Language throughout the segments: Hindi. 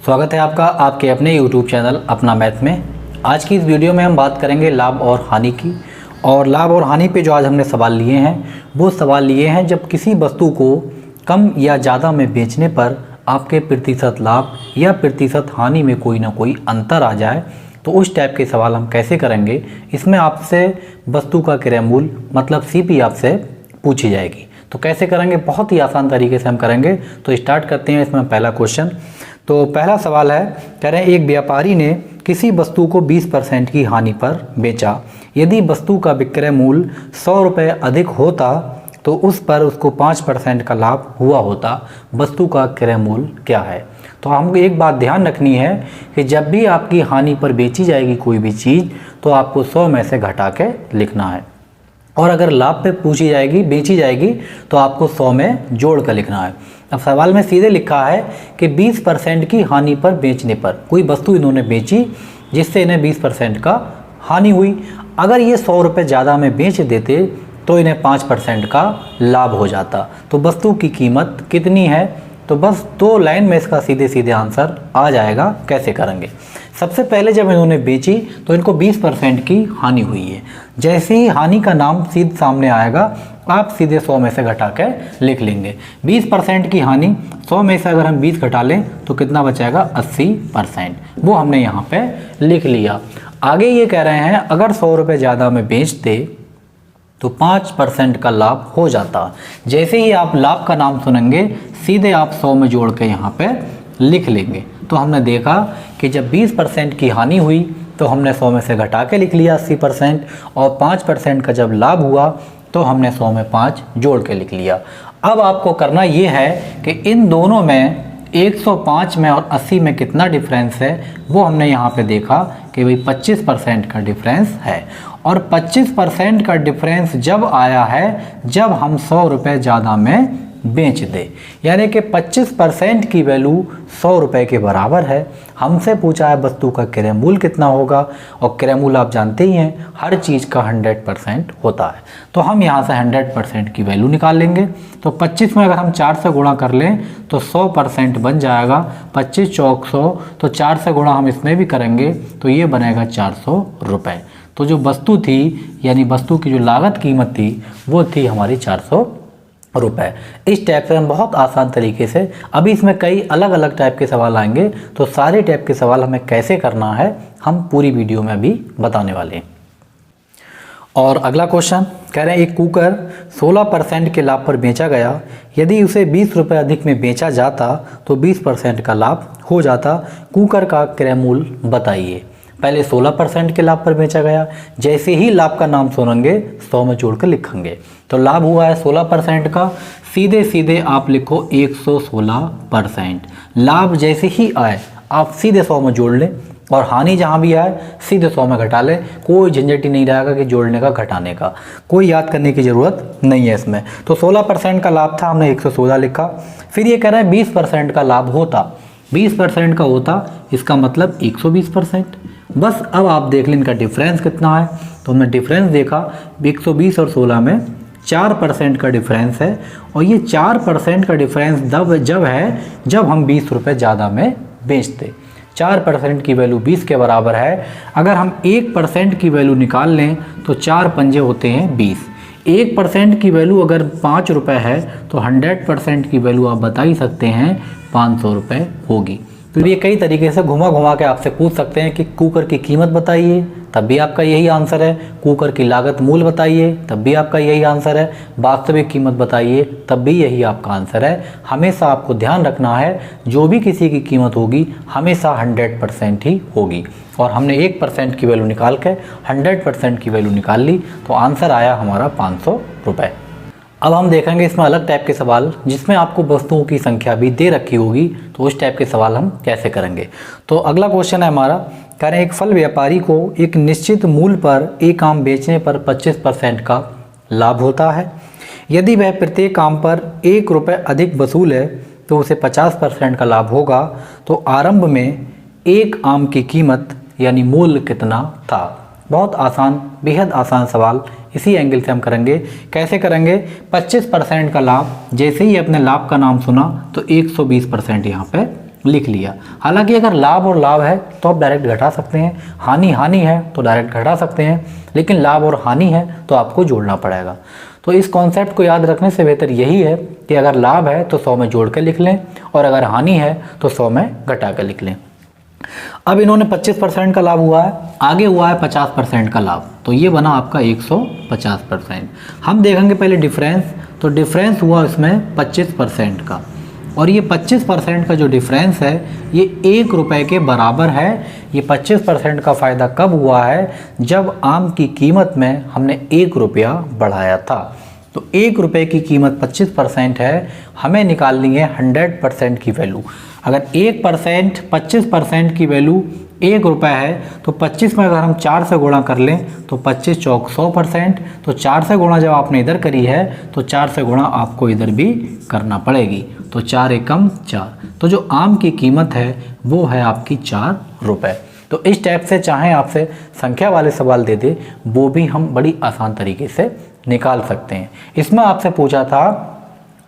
स्वागत है आपका आपके अपने YouTube चैनल अपना मैथ में। आज की इस वीडियो में हम बात करेंगे लाभ और हानि की। और लाभ और हानि पे जो आज हमने सवाल लिए हैं वो सवाल लिए हैं जब किसी वस्तु को कम या ज़्यादा में बेचने पर आपके प्रतिशत लाभ या प्रतिशत हानि में कोई ना कोई अंतर आ जाए तो उस टाइप के सवाल हम कैसे करेंगे। इसमें आपसे वस्तु का क्रय मूल्य मतलब CP आपसे पूछी जाएगी। तो कैसे करेंगे, बहुत ही आसान तरीके से हम करेंगे। तो स्टार्ट करते हैं इसमें पहला क्वेश्चन। तो पहला सवाल है, कह रहे हैं एक व्यापारी ने किसी वस्तु को 20% की हानि पर बेचा। यदि वस्तु का विक्रय मूल्य 100 रुपये अधिक होता तो उस पर उसको 5% का लाभ हुआ होता। वस्तु का क्रय मूल्य क्या है। तो हमको एक बात ध्यान रखनी है कि जब भी आपकी हानि पर बेची जाएगी कोई भी चीज़ तो आपको 100 में से घटा के लिखना है, और अगर लाभ पे पूछी जाएगी बेची जाएगी तो आपको 100 में जोड़ कर लिखना है। अब सवाल में सीधे लिखा है कि 20% की हानि पर बेचने पर कोई वस्तु इन्होंने बेची जिससे इन्हें 20% का हानि हुई। अगर ये 100 रुपये ज़्यादा में बेच देते तो इन्हें 5% का लाभ हो जाता। तो वस्तु की कीमत कितनी है, तो बस 2 लाइन में इसका सीधे सीधे आंसर आ जाएगा। कैसे करेंगे, सबसे पहले जब इन्होंने बेची तो इनको 20% की हानि हुई है। जैसे ही हानि का नाम सीधे सामने आएगा आप सीधे 100 में से घटा के लिख लेंगे। 20% की हानि, 100 में से अगर हम 20 घटा लें तो कितना बचेगा 80%। वो हमने यहाँ पे लिख लिया। आगे ये कह रहे हैं अगर 100 रुपये ज़्यादा में बेचते तो 5% का लाभ हो जाता। जैसे ही आप लाभ का नाम सुनेंगे सीधे आप 100 में जोड़ के यहाँ पे लिख लेंगे। तो हमने देखा कि जब 20% की हानि हुई तो हमने 100 में से घटा के लिख लिया 80%, और 5% का जब लाभ हुआ तो हमने 100 में 5 जोड़ के लिख लिया। अब आपको करना ये है कि इन दोनों में 105 में और 80 में कितना डिफरेंस है वो हमने यहाँ पे देखा कि भाई 25% का डिफरेंस है। और 25% का डिफरेंस जब आया है जब हम 100 रुपये ज़्यादा में बेच दे, यानी कि 25% की वैल्यू 100 रुपये के बराबर है। हमसे पूछा है वस्तु का क्रय मूल्य कितना होगा, और क्रय मूल्य आप जानते ही हैं हर चीज़ का 100% होता है। तो हम यहाँ से 100% की वैल्यू निकाल लेंगे। तो 25 में अगर हम 4 से गुणा कर लें तो 100% बन जाएगा। 25 चौक 100, तो 4 से गुणा हम इसमें भी करेंगे तो ये बनेगा 400 रुपये। तो जो वस्तु थी यानी वस्तु की जो लागत कीमत थी वो थी हमारी 400 रुपये। इस टाइप से हम बहुत आसान तरीके से, अभी इसमें कई अलग अलग टाइप के सवाल आएंगे तो सारे टाइप के सवाल हमें कैसे करना है हम पूरी वीडियो में अभी बताने वाले हैं। और अगला क्वेश्चन कह रहे हैं एक कुकर 16% के लाभ पर बेचा गया। यदि उसे 20 रुपये अधिक में बेचा जाता तो 20% का लाभ हो जाता। कुकर का क्रय मूल्य बताइए। पहले 16% के लाभ पर बेचा गया, जैसे ही लाभ का नाम सुनेंगे 100 में जोड़कर लिखेंगे। तो लाभ हुआ है 16% का, सीधे सीधे आप लिखो 116%। लाभ जैसे ही आए आप सीधे 100 में जोड़ लें, और हानि जहाँ भी आए सीधे 100 में घटा लें। कोई झंझट ही नहीं रहेगा कि जोड़ने का घटाने का, कोई याद करने की ज़रूरत नहीं है इसमें। तो 16% का लाभ था, हमने 116 लिखा। फिर ये कह रहे हैं 20% का लाभ होता, 20% का होता, इसका मतलब 120%। बस अब आप देख लें इनका डिफरेंस कितना है। तो हमने डिफरेंस देखा 120 और 16 में 4% का डिफरेंस है, और ये 4% का डिफरेंस जब है जब हम 20 रुपये ज़्यादा में बेचते। 4% की वैल्यू 20 के बराबर है। अगर हम 1% की वैल्यू निकाल लें तो 4 पंजे होते हैं 20। 1% की वैल्यू अगर 5 रुपये है तो 100% की वैल्यू आप बता ही सकते हैं 500 रुपये होगी। तो ये कई तरीके से घुमा घुमा के आपसे पूछ सकते हैं कि कुकर की कीमत बताइए, तब भी आपका यही आंसर है। कुकर की लागत मूल्य बताइए, तब भी आपका यही आंसर है। वास्तविक कीमत बताइए, तब भी यही आपका आंसर है। हमेशा आपको ध्यान रखना है जो भी किसी की कीमत होगी हमेशा 100% ही होगी। और हमने 1% की वैल्यू निकाल के 100% की वैल्यू निकाल ली तो आंसर आया हमारा 500 रुपये। अब हम देखेंगे इसमें अलग टाइप के सवाल जिसमें आपको वस्तुओं की संख्या भी दे रखी होगी, तो उस टाइप के सवाल हम कैसे करेंगे। तो अगला क्वेश्चन है हमारा, कह रहे हैं एक फल व्यापारी को एक निश्चित मूल्य पर एक आम बेचने पर 25% का लाभ होता है। यदि वह प्रत्येक आम पर 1 रुपये अधिक वसूल है तो उसे 50% का लाभ होगा। तो आरंभ में एक आम की कीमत यानी मूल्य कितना था। बहुत आसान, बेहद आसान सवाल, इसी एंगल से हम करेंगे। कैसे करेंगे, 25% का लाभ, जैसे ही अपने लाभ का नाम सुना तो 120% यहाँ पे लिख लिया। हालांकि अगर लाभ और लाभ है तो आप डायरेक्ट घटा सकते हैं, हानि है तो डायरेक्ट घटा सकते हैं, लेकिन लाभ और हानि है तो आपको जोड़ना पड़ेगा। तो इस कॉन्सेप्ट को याद रखने से बेहतर यही है कि अगर लाभ है तो 100 में जोड़ के लिख लें और अगर हानि है तो 100 में घटा कर लिख लें। अब इन्होंने 25% का लाभ हुआ है, आगे हुआ है 50% का लाभ, तो ये बना आपका 150%। हम देखेंगे पहले डिफरेंस, तो डिफरेंस हुआ इसमें 25% का, और ये 25% का जो डिफरेंस है ये 1 रुपये के बराबर है। ये 25% का फ़ायदा कब हुआ है? जब आम की कीमत में हमने 1 रुपया बढ़ाया था। तो 1 रुपये की कीमत 25% है, हमें निकालनी है 100% की वैल्यू। अगर 1% 25% की वैल्यू 1 रुपये है तो 25 में अगर हम 4 से गुणा कर लें तो 25 चौक 100%, तो 4 से गुणा जब आपने इधर करी है तो 4 से गुणा आपको इधर भी करना पड़ेगी, तो 4 एकम 4, तो जो आम की कीमत है वो है आपकी 4 रुपये। तो इस टाइप से चाहे आपसे संख्या वाले सवाल दे दे वो भी हम बड़ी आसान तरीके से निकाल सकते हैं। इसमें आपसे पूछा था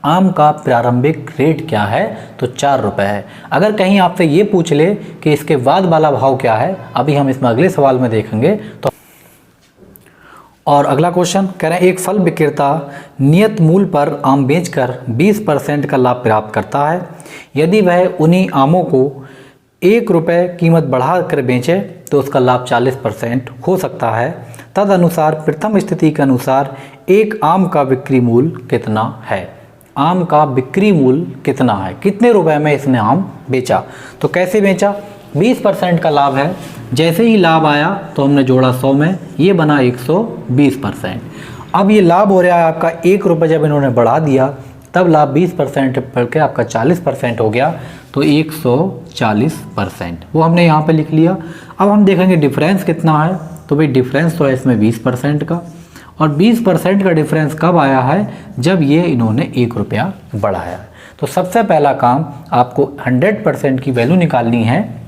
आम का प्रारंभिक रेट क्या है, तो 4 रुपये है। अगर कहीं आपसे ये पूछ ले कि इसके बाद वाला भाव क्या है, अभी हम इसमें अगले सवाल में देखेंगे। तो और अगला क्वेश्चन कह रहे हैं एक फल विक्रेता नियत मूल्य पर आम बेचकर 20% का लाभ प्राप्त करता है। यदि वह उन्हीं आमों को 1 रुपये कीमत बढ़ा कर बेचे तो उसका लाभ 40% हो सकता है। तदनुसार प्रथम स्थिति के अनुसार एक आम का बिक्री मूल्य कितना है? आम का बिक्री मूल्य कितना है, कितने रुपए में इसने आम बेचा? तो कैसे बेचा? 20% का लाभ है, जैसे ही लाभ आया तो हमने जोड़ा 100 में, ये बना 120%। अब ये लाभ हो रहा है आपका 1 रुपये, जब इन्होंने बढ़ा दिया तब लाभ 20% बढ़ के आपका 40% हो गया, तो 140%, वो हमने यहाँ पे लिख लिया। अब हम देखेंगे डिफरेंस कितना है, तो भाई डिफरेंस तो है इसमें 20% का, और 20% का डिफरेंस कब आया है? जब ये इन्होंने 1 रुपया बढ़ाया है। तो सबसे पहला काम आपको 100% की वैल्यू निकालनी है।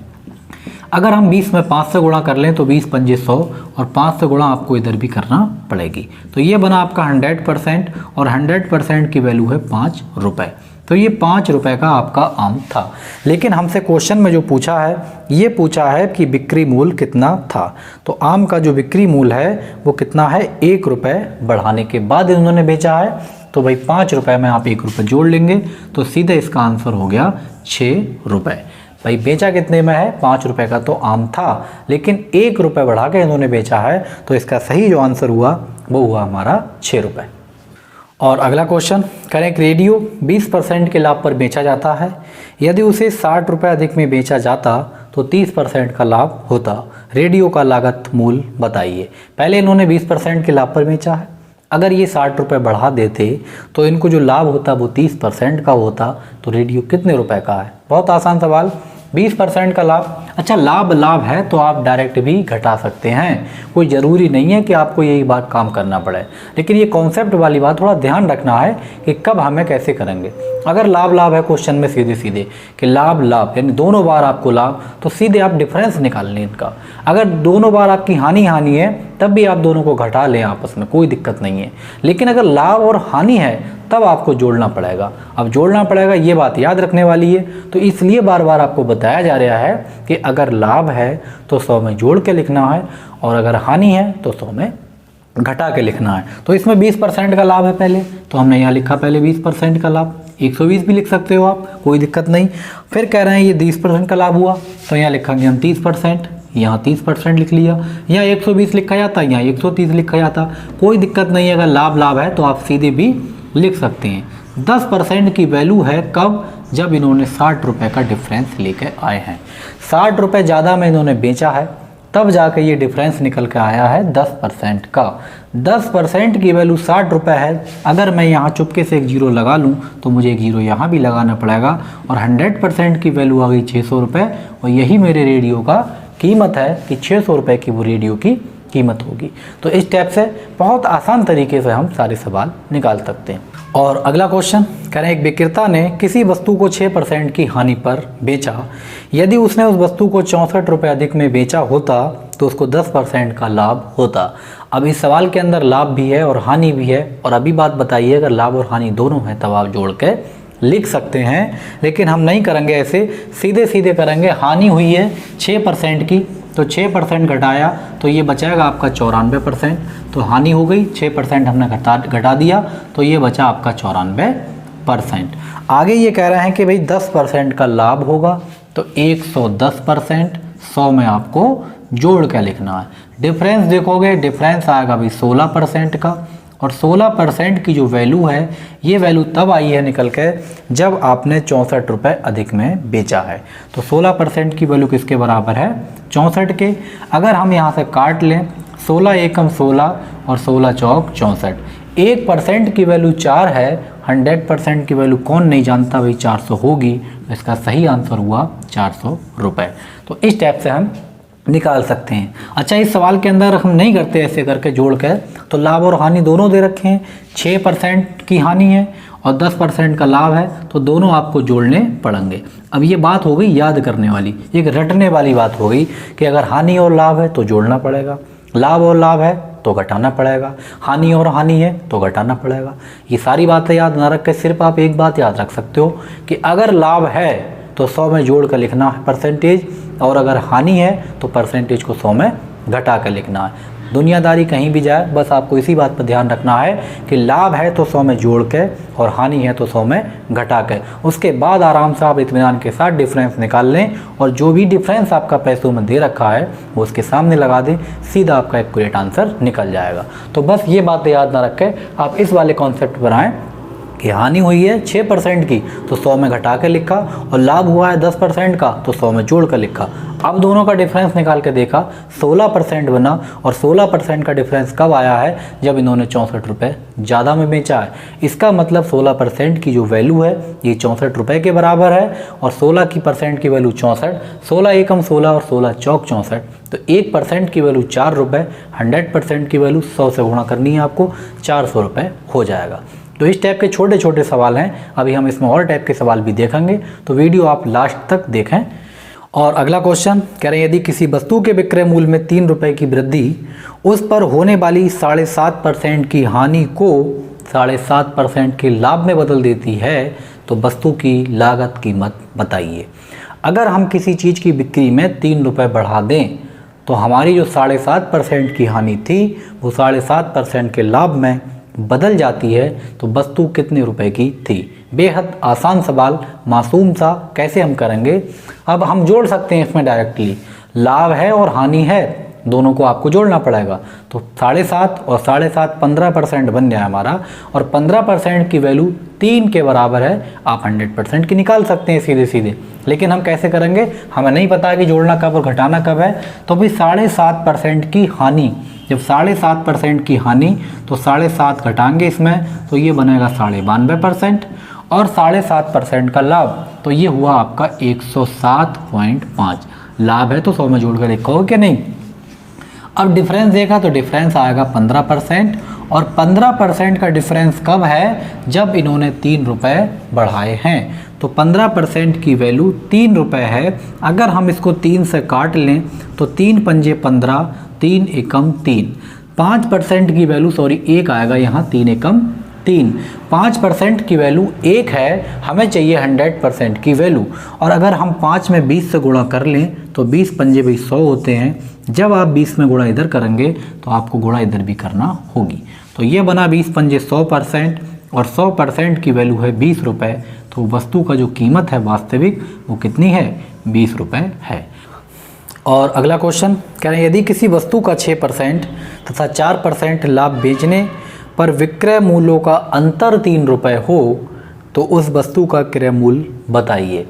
अगर हम 20 में 5 से गुणा कर लें तो 20 पंजे 100, और 5 से गुणा आपको इधर भी करना पड़ेगी, तो ये बना आपका 100%, और 100% की वैल्यू है 5 रुपये। तो ये 5 रुपये का आपका आम था। लेकिन हमसे क्वेश्चन में जो पूछा है, ये पूछा है कि बिक्री मूल्य कितना था। तो आम का जो बिक्री मूल्य है वो कितना है? 1 रुपये बढ़ाने के बाद इन्होंने बेचा है, तो भाई 5 रुपये में आप 1 रुपये जोड़ लेंगे तो सीधे इसका आंसर हो गया 6 रुपये। भाई बेचा कितने में है? 5 रुपये का तो आम था, लेकिन 1 रुपये बढ़ा के इन्होंने बेचा है, तो इसका सही जो आंसर हुआ वो हुआ हमारा 6 रुपये। और अगला क्वेश्चन करें, एक रेडियो 20% के लाभ पर बेचा जाता है। यदि उसे 60 रुपये अधिक में बेचा जाता तो 30% का लाभ होता। रेडियो का लागत मूल्य बताइए। पहले इन्होंने 20% के लाभ पर बेचा है, अगर ये 60 रुपये बढ़ा देते तो इनको जो लाभ होता वो 30% का होता, तो रेडियो कितने रुपए का है? बहुत आसान सवाल, 20% का लाभ। अच्छा, लाभ है तो आप डायरेक्ट भी घटा सकते हैं, कोई ज़रूरी नहीं है कि आपको यही बात काम करना पड़े, लेकिन ये कॉन्सेप्ट वाली बात थोड़ा ध्यान रखना है कि कब हमें कैसे करेंगे। अगर लाभ है क्वेश्चन में सीधे कि लाभ यानी दोनों बार आपको लाभ, तो सीधे आप डिफरेंस निकाल लें इनका। अगर दोनों बार आपकी हानि है तब भी आप दोनों को घटा लें आपस में, कोई दिक्कत नहीं है। लेकिन अगर लाभ और हानि है तब आपको जोड़ना पड़ेगा। अब जोड़ना पड़ेगा, ये बात याद रखने वाली है। तो इसलिए बार बार आपको बताया जा रहा है कि अगर लाभ है तो 100 में जोड़ के लिखना है, और अगर हानि है तो 100 में घटा के लिखना है। तो इसमें 20% का लाभ है पहले, तो हमने यहाँ लिखा पहले 20% का लाभ। 120 भी लिख सकते हो आप, कोई दिक्कत नहीं। फिर कह रहे हैं ये 20% का लाभ हुआ, तो यहाँ लिखेंगे हम 30%, यहाँ 30% लिख लिया। यहाँ 120 लिखा जाता, यहाँ 130 लिखा जाता, कोई दिक्कत नहीं है। अगर लाभ है तो आप सीधे भी लिख सकते हैं। 10% की वैल्यू है कब? जब इन्होंने 60 रुपये का डिफरेंस लेकर आए हैं। 60 रुपये ज़्यादा में इन्होंने बेचा है, तब जाकर ये डिफरेंस निकल के आया है 10% का। 10% की वैल्यू 60 रुपये है। अगर मैं यहाँ चुपके से एक जीरो लगा लूँ तो मुझे एक जीरो यहाँ भी लगाना पड़ेगा, और 100% की वैल्यू आ गई 600 रुपये, और यही मेरे रेडियो का कीमत है कि 600 रुपये की वो रेडियो की कीमत होगी। तो इस टाइप से बहुत आसान तरीके से हम सारे सवाल निकाल सकते हैं। और अगला क्वेश्चन कह रहे हैं, एक विक्रेता ने किसी वस्तु को 6% की हानि पर बेचा। यदि उसने उस वस्तु को 64 रुपये अधिक में बेचा होता तो उसको 10% का लाभ होता। अब इस सवाल के अंदर लाभ भी है और हानि भी है, और अभी बात बताइए अगर लाभ और हानि दोनों हैं तब आप जोड़ के लिख सकते हैं, लेकिन हम नहीं करेंगे ऐसे, सीधे सीधे करेंगे। हानि हुई है 6% की, तो 6% घटाया तो ये बचाएगा आपका 94%। तो हानि हो गई 6% हमने घटा दिया, तो ये बचा आपका 94%। आगे ये कह रहे हैं कि भाई 10% का लाभ होगा, तो 110%, 100 में आपको जोड़ के लिखना है। डिफरेंस देखोगे, डिफरेंस आएगा भाई 16% का, और 16% की जो वैल्यू है, ये वैल्यू तब आई है निकल के जब आपने 64 रुपये अधिक में बेचा है। तो 16% की वैल्यू किसके बराबर है? 64 के। अगर हम यहाँ से काट लें 16 एकम 16 और 16 चौक 64, 1% की वैल्यू 4 है, 100% की वैल्यू कौन नहीं जानता भाई 400 होगी, तो इसका सही आंसर हुआ 400 रुपये। तो इस टाइप से हम निकाल सकते हैं। अच्छा, इस सवाल के अंदर हम नहीं करते ऐसे करके जोड़ कर, तो लाभ और हानि दोनों दे रखे हैं। 6% की हानि है और 10% का लाभ है, तो दोनों आपको जोड़ने पड़ेंगे। अब ये बात हो गई याद करने वाली, एक रटने वाली बात हो गई कि अगर हानि और लाभ है तो जोड़ना पड़ेगा, लाभ और लाभ है तो घटाना पड़ेगा, हानि और हानि है तो घटाना पड़ेगा। ये सारी बातें याद ना रख के सिर्फ आप एक बात याद रख सकते हो कि अगर लाभ है तो 100 में जोड़ कर लिखना है परसेंटेज, और अगर हानि है तो परसेंटेज को 100 में घटा कर लिखना है। दुनियादारी कहीं भी जाए, बस आपको इसी बात पर ध्यान रखना है कि लाभ है तो 100 में जोड़ के और हानि है तो 100 में घटा के। उसके बाद आराम से आप इत्मीनान के साथ डिफरेंस निकाल लें, और जो भी डिफरेंस आपका पैसों में दे रखा है वो उसके सामने लगा दें, सीधा आपका एक्यूरेट आंसर निकल जाएगा। तो बस ये बातें याद ना रखें, आप इस वाले कॉन्सेप्ट पर आएँ कि हानि हुई है 6% की तो 100 में घटा के लिखा, और लाभ हुआ है 10% का तो 100 में जोड़ कर लिखा। अब दोनों का डिफरेंस निकाल के देखा, 16% बना, और 16% का डिफरेंस कब आया है? जब इन्होंने 64 रुपये ज़्यादा में बेचा है। इसका मतलब 16% की जो वैल्यू है ये 64 रुपये के बराबर है, और 16% की वैल्यू 64, 16 एकम 16 और 16 चौक 64, तो 1% की वैल्यू 4 रुपये, 100% की वैल्यू 100 से गुणा करनी है आपको, 400 रुपये हो जाएगा। तो इस टाइप के छोटे छोटे सवाल हैं, अभी हम इसमें और टाइप के सवाल भी देखेंगे, तो वीडियो आप लास्ट तक देखें। और अगला क्वेश्चन कह रहे हैं, यदि किसी वस्तु के विक्रय मूल्य में 3 रुपये की वृद्धि उस पर होने वाली 7.5% की हानि को 7.5% के लाभ में बदल देती है, तो वस्तु की लागत कीमत बताइए। अगर हम किसी चीज़ की बिक्री में 3 रुपये बढ़ा दें तो हमारी जो 7.5% की हानि थी वो 7.5% के लाभ में बदल जाती है, तो वस्तु कितने रुपए की थी? बेहद आसान सवाल, मासूम सा, कैसे हम करेंगे? अब हम जोड़ सकते हैं इसमें डायरेक्टली, लाभ है और हानि है, दोनों को आपको जोड़ना पड़ेगा। तो 7.5 और 7.5 15% बन गया हमारा, और 15% की वैल्यू 3 के बराबर है। आप 100% की निकाल सकते हैं सीधे सीधे, लेकिन हम कैसे करेंगे? हमें नहीं पता कि जोड़ना कब और घटाना कब है। तो भाई 7.5% की हानि, जब 7.5% की हानि तो 7.5 घटाएंगे इसमें, तो ये बनेगा 92%, और 7.5% का लाभ तो ये हुआ आपका 107.5। लाभ है तो 100 में जोड़ कर लिखोगे कि नहीं? अब डिफरेंस देखा तो डिफरेंस आएगा 15%, और 15% का डिफरेंस कब है? जब इन्होंने 3 रुपये बढ़ाए हैं। तो 15% की वैल्यू 3 रुपये है। अगर हम इसको 3 से काट लें तो 3 पंजे 15, 3 एकम 3, 5% की वैल्यू, सॉरी 1 आएगा यहाँ, 3 एकम 3, 5% की वैल्यू 1 है, हमें चाहिए 100% की वैल्यू। और अगर हम 5 में 20 से गुणा कर लें तो 20 पंजे 100 होते हैं। जब आप 20 में गुणा इधर करेंगे तो आपको गुणा इधर भी करना होगी। तो ये बना 20 पंजे 100%, और 100% की वैल्यू है 20 रुपये। तो वस्तु का जो कीमत है वास्तविक वो कितनी है? 20 रुपये है। और अगला क्वेश्चन कह रहे हैं, यदि किसी वस्तु का 6% तथा 4% लाभ बेचने पर विक्रय मूल्यों का अंतर 3 रुपये हो, तो उस वस्तु का क्रय मूल्य बताइए।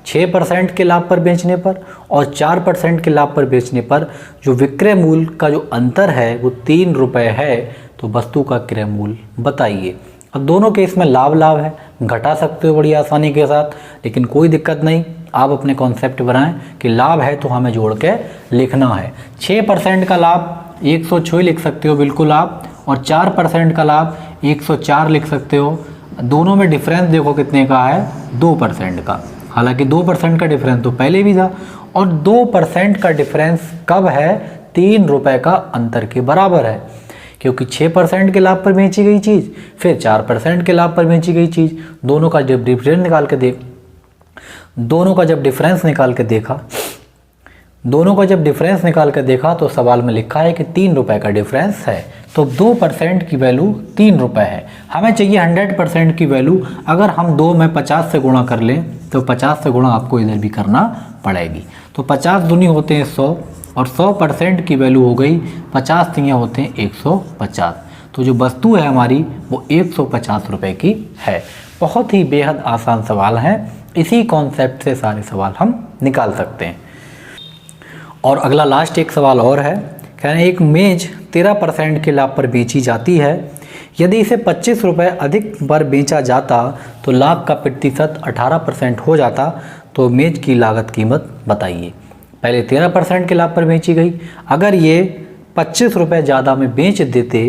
6% के लाभ पर बेचने पर और 4% के लाभ पर बेचने पर जो विक्रय मूल्य का जो अंतर है वो 3 रुपये है, तो वस्तु का क्रय मूल्य बताइए। अब दोनों केस में लाभ लाभ है, घटा सकते हो बड़ी आसानी के साथ, लेकिन कोई दिक्कत नहीं। आप अपने कॉन्सेप्ट बनाएं कि लाभ है तो हमें जोड़ के लिखना है। 6% का लाभ 106 लिख सकते हो बिल्कुल आप, और 4% का लाभ 104 लिख सकते हो। दोनों में डिफरेंस देखो कितने का है? 2% का। हालांकि 2% का डिफरेंस तो पहले भी था, और 2% का डिफरेंस कब है? 3 रुपये का अंतर के बराबर है। क्योंकि 6% के लाभ पर बेची गई चीज़, फिर 4% के लाभ पर बेची गई चीज़, दोनों का जब डिफरेंस निकाल के देखा तो सवाल में लिखा है कि 3 रुपये का डिफरेंस है। तो 2% की वैल्यू 3 रुपये है। हमें चाहिए 100% की वैल्यू। अगर हम 2 में 50 से गुणा कर लें तो 50 से गुणा आपको इधर भी करना पड़ेगी। तो 50 दूनी होते हैं 100 और 100% की वैल्यू हो गई 50 तियाँ होते हैं 150। तो जो वस्तु है हमारी वो 150 रुपये की है। बहुत ही बेहद आसान सवाल है। इसी कॉन्सेप्ट से सारे सवाल हम निकाल सकते हैं। और अगला लास्ट एक सवाल और है। कह रहे हैं एक मेज 13% के लाभ पर बेची जाती है। यदि इसे 25 रुपये अधिक पर बेचा जाता तो लाभ का प्रतिशत 18% हो जाता। तो मेज की लागत कीमत बताइए। पहले 13% के लाभ पर बेची गई, अगर ये 25 रुपये ज़्यादा में बेच देते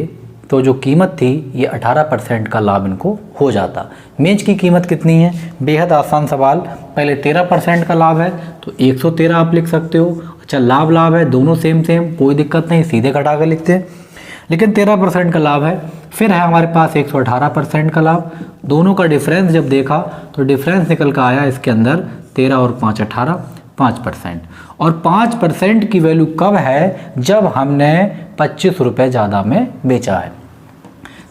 तो जो कीमत थी ये 18% का लाभ इनको हो जाता। मेज की कीमत कितनी है? बेहद आसान सवाल। पहले 13% का लाभ है तो 113 आप लिख सकते हो। अच्छा, लाभ है, दोनों सेम कोई दिक्कत नहीं, सीधे घटा कर लिखते हैं। लेकिन 13% का लाभ है। फिर है हमारे पास 118% का लाभ। दोनों का डिफरेंस जब देखा तो डिफरेंस निकल कर आया इसके अंदर 13 और 5 18, 5%। और 5% की वैल्यू कब है? जब हमने 25 रुपये ज़्यादा में बेचा है।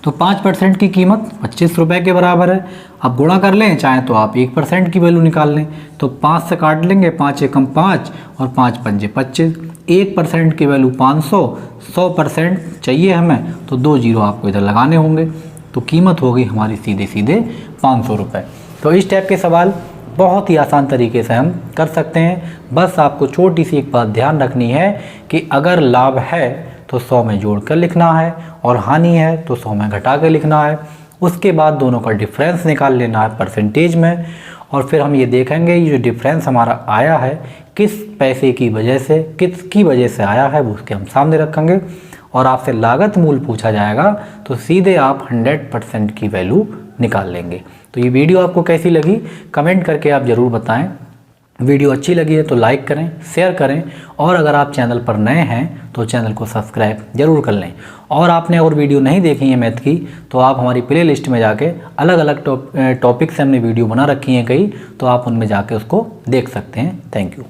तो 5% की कीमत 25 रुपये के बराबर है। अब गुणा कर लें, चाहे तो आप 1% की वैल्यू निकाल लें। तो 5 से काट लेंगे, 5 एकम 5 और 5 पंजे 25। 1% की वैल्यू 500, 100% चाहिए हमें तो 2 जीरो आपको इधर लगाने होंगे। तो कीमत होगी हमारी सीधे 500 रुपये। तो इस टाइप के सवाल बहुत ही आसान तरीके से हम कर सकते हैं। बस आपको छोटी सी एक बात ध्यान रखनी है कि अगर लाभ है तो 100 में जोड़ कर लिखना है और हानि है तो 100 में घटा कर लिखना है। उसके बाद दोनों का डिफरेंस निकाल लेना है परसेंटेज में। और फिर हम ये देखेंगे ये जो डिफरेंस हमारा आया है किस पैसे की वजह से, किसकी वजह से आया है, वो उसके हम सामने रखेंगे। और आपसे लागत मूल पूछा जाएगा तो सीधे आप 100% की वैल्यू निकाल लेंगे। तो ये वीडियो आपको कैसी लगी कमेंट करके आप ज़रूर बताएं। वीडियो अच्छी लगी है तो लाइक करें, शेयर करें और अगर आप चैनल पर नए हैं तो चैनल को सब्सक्राइब जरूर कर लें। और आपने और वीडियो नहीं देखी है मैथ की तो आप हमारी प्ले लिस्ट में जाके अलग अलग टॉपिक से हमने वीडियो बना रखी हैं कई, तो आप उनमें जाके उसको देख सकते हैं। Thank you.